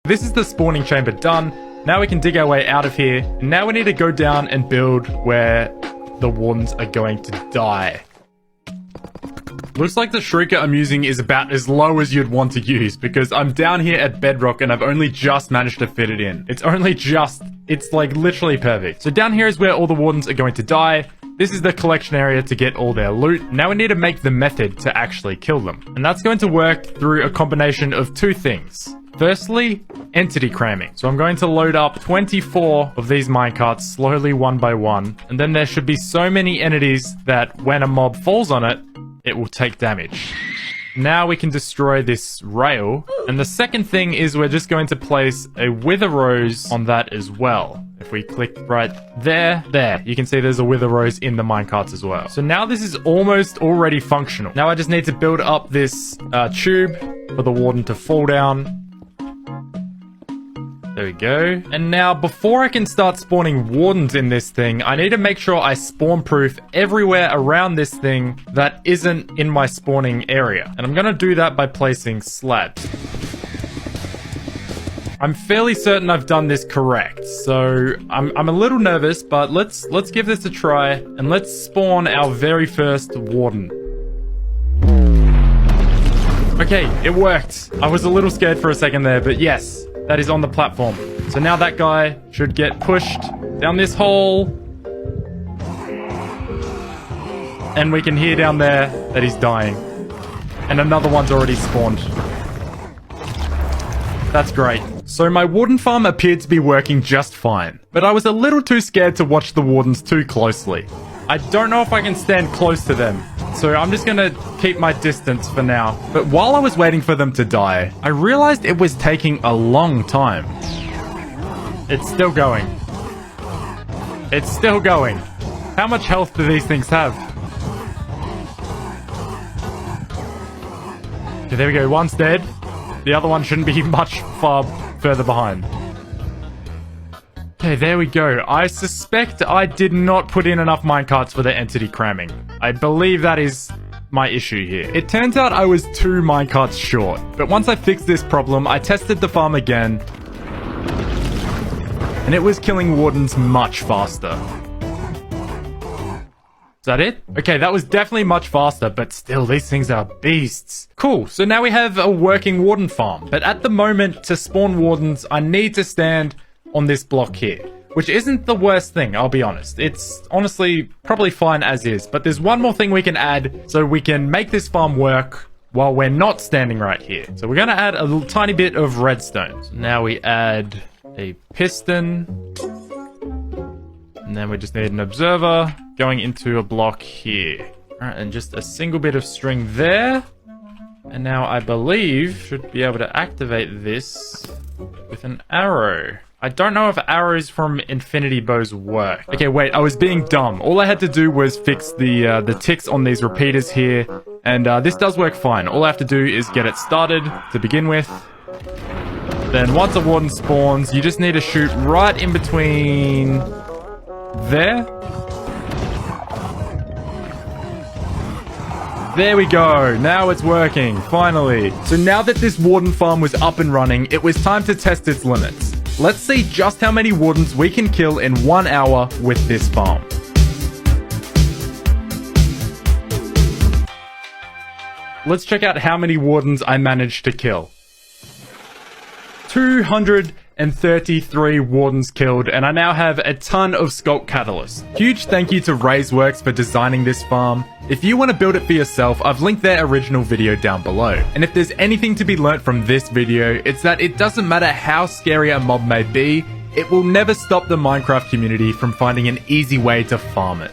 This is the spawning chamber done. Now we can dig our way out of here. Now we need to go down and build where the wardens are going to die. Looks like the shrieker I'm using is about as low as you'd want to use, because I'm down here at bedrock and I've only just managed to fit it in. It's like literally perfect. So down here is where all the wardens are going to die. This is the collection area to get all their loot. Now we need to make the method to actually kill them. And that's going to work through a combination of two things. Firstly, entity cramming. So I'm going to load up 24 of these minecarts slowly one by one. And then there should be so many entities that when a mob falls on it, it will take damage. Now we can destroy this rail. And the second thing is we're just going to place a wither rose on that as well. If we click right there, you can see there's a wither rose in the minecarts as well. So now this is almost already functional. Now I just need to build up this tube for the warden to fall down. There we go. And now, before I can start spawning wardens in this thing, I need to make sure I spawn-proof everywhere around this thing that isn't in my spawning area. And I'm gonna do that by placing slabs. I'm fairly certain I've done this correct, so I'm a little nervous, but let's give this a try, and let's spawn our very first warden. Okay, it worked. I was a little scared for a second there, but yes. That is on the platform. So now that guy should get pushed down this hole. And we can hear down there that he's dying. And another one's already spawned. That's great. So my warden farm appeared to be working just fine. But I was a little too scared to watch the wardens too closely. I don't know if I can stand close to them. So I'm just gonna keep my distance for now. But while I was waiting for them to die, I realized it was taking a long time. It's still going. It's still going. How much health do these things have? Okay, there we go. One's dead. The other one shouldn't be much far further behind. Okay, there we go. I suspect I did not put in enough minecarts for the entity cramming. I believe that is my issue here. It turns out I was 2 minecarts short, but once I fixed this problem, I tested the farm again, and it was killing wardens much faster. Is that it? Okay, that was definitely much faster, but still, these things are beasts. Cool, so now we have a working warden farm, but at the moment, to spawn wardens, I need to stand on this block here, which isn't the worst thing, I'll be honest. It's honestly probably fine as is, but there's one more thing we can add so we can make this farm work while we're not standing right here. So we're gonna add a little tiny bit of redstone. So now we add a piston, and then we just need an observer going into a block here. All right, and just a single bit of string there. And now I believe should be able to activate this with an arrow. I don't know if arrows from infinity bows work. Okay, wait, I was being dumb. All I had to do was fix the ticks on these repeaters here, and this does work fine. All I have to do is get it started to begin with. Then once a warden spawns, you just need to shoot right in between there. There we go. Now it's working, finally. So now that this warden farm was up and running, it was time to test its limits. Let's see just how many wardens we can kill in 1 hour with this farm. Let's check out how many wardens I managed to kill. 233 wardens killed, and I now have a ton of sculpt catalyst. Huge thank you to Raiseworks for designing this farm. If you want to build it for yourself, I've linked their original video down below. And if there's anything to be learnt from this video, it's that it doesn't matter how scary a mob may be, it will never stop the Minecraft community from finding an easy way to farm it.